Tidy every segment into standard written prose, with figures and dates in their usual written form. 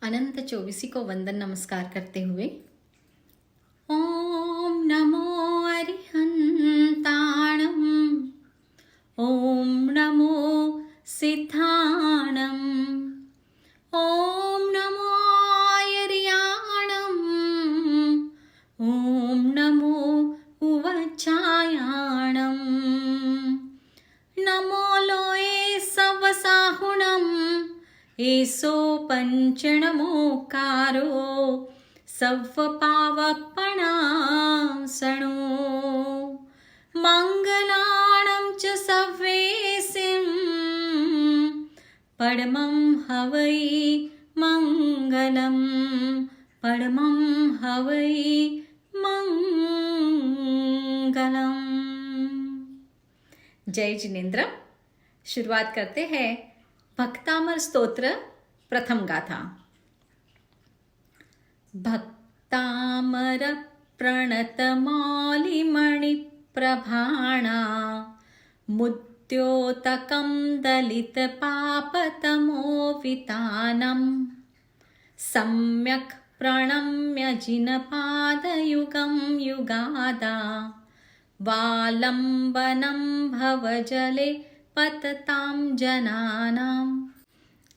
अनंत चौबीसी को वंदन नमस्कार करते हुए ओम नमो अरिहंताणम, ओम नमो सिद्धाणम, ओम नमो आयर्याणम, ओम नमो उवचायाणम, नमो लोये सवसाहुणम, एसो पंचणमोकारो सव्वपावपणासणो, मंगलाणं च सव्वेसिं परमं हवै मंगलम, परमं हवै मंगलम। जय जिनेन्द्र। शुरुआत करते हैं भक्तामर स्तोत्र प्रथम गाथा। भक्तामर प्रणत मौलिमणि प्रभाणा, मुद्योतकं दलित पापतमोवितानं, सम्यक् प्रणम्य जिनपादयुगं युगादा, वालंबनं भवजले पततां जनानाम।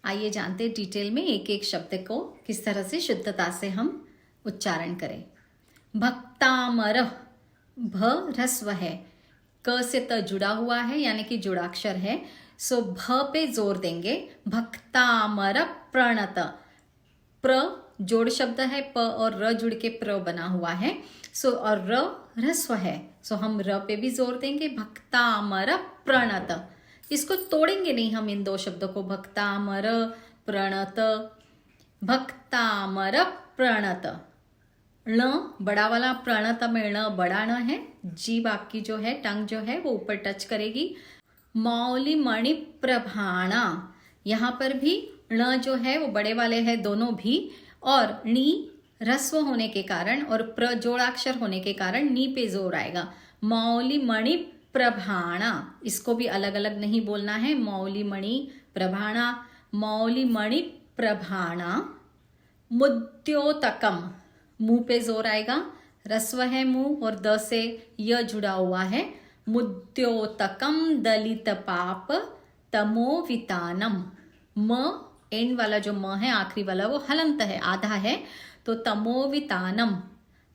आइए जानते हैं डिटेल में एक एक शब्द को किस तरह से शुद्धता से हम उच्चारण करें। भक्तामर, भ ह्रस्व है, क से त जुड़ा हुआ है यानी कि जुड़ाक्षर है, सो भ पे जोर देंगे। भक्तामर प्रणत, प्र जोड़ शब्द है, प और र जुड़ के प्र बना हुआ है, सो और र ह्रस्व है, सो हम र पे भी जोर देंगे। भक्तामर प्रणत, इसको तोड़ेंगे नहीं हम इन दो शब्दों को, भक्तामर प्रणत, भक्तामर प्रणत। ण बड़ा वाला प्रणत में ण बड़ा ण है, जीभ आपकी जो है टंग जो है वो ऊपर टच करेगी। मौली मणि प्रभाणा, यहाँ पर भी ण जो है वो बड़े वाले है दोनों भी, और नी ह्रस्व होने के कारण और प्र जोड़ाक्षर होने के कारण नी पे जोर आएगा। मौली मणि प्रभाणा, इसको भी अलग अलग नहीं बोलना है। मौली मणि प्रभाणा, मौली मणि प्रभाणा। मुद्योतकम, मुंह पे जोर आएगा, ह्रस्व है मुंह और द से य जुड़ा हुआ है। मुद्योतकम दलित पाप तमोवितानम, म एंड वाला जो म है आखिरी वाला वो हलंत है, आधा है, तो तमोवितानम,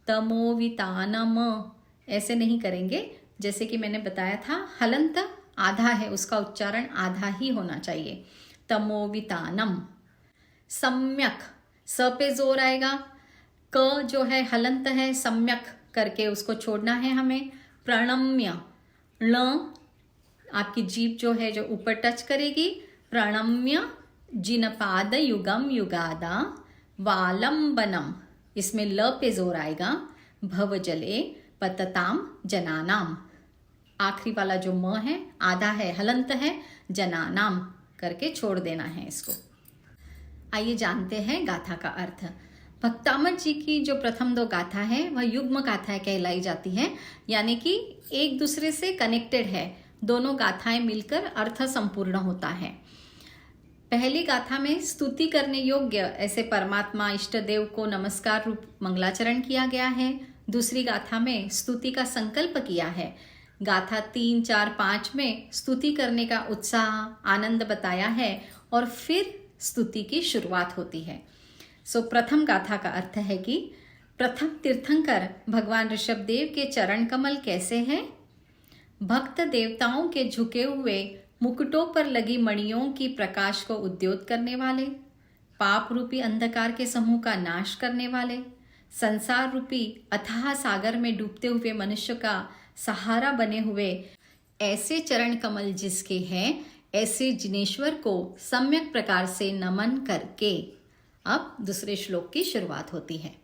तमोवितानम ऐसे नहीं करेंगे। जैसे कि मैंने बताया था हलंत आधा है, उसका उच्चारण आधा ही होना चाहिए। तमोवितानम। सम्यक, स पे जोर आएगा, क जो है हलंत है, सम्यक करके उसको छोड़ना है हमें। प्रणम्य, ण आपकी जीभ जो है जो ऊपर टच करेगी। प्रणम्य जिनपाद युगम युगादा, वालंबनम, इसमें ल पे जोर आएगा। भवजले पतताम जनानाम, आखिरी वाला जो म है आधा है, हलंत है, जनानाम करके छोड़ देना है इसको। आइए जानते हैं गाथा का अर्थ। भक्तामर जी की जो प्रथम दो गाथा है वह युग्म गाथाएं कहलाई जाती है, यानी कि एक दूसरे से कनेक्टेड है, दोनों गाथाएं मिलकर अर्थ संपूर्ण होता है। पहली गाथा में स्तुति करने योग्य ऐसे परमात्मा इष्ट देव को नमस्कार रूप मंगलाचरण किया गया है। दूसरी गाथा में स्तुति का संकल्प किया है। गाथा 3, 4, 5 में स्तुति करने का उत्साह आनंद बताया है और फिर स्तुति की शुरुआत होती है। सो प्रथम गाथा का अर्थ है कि प्रथम तीर्थंकर भगवान ऋषभदेव के चरण कमल कैसे हैं? भक्त देवताओं के झुके हुए मुकुटों पर लगी मणियों की प्रकाश को उद्योत करने वाले, पाप रूपी अंधकार के समूह का नाश करने वाले, संसार रूपी अथाह सागर में डूबते हुए मनुष्य का सहारा बने हुए ऐसे चरण कमल जिसके हैं, ऐसे जिनेश्वर को सम्यक प्रकार से नमन करके अब दूसरे श्लोक की शुरुआत होती है।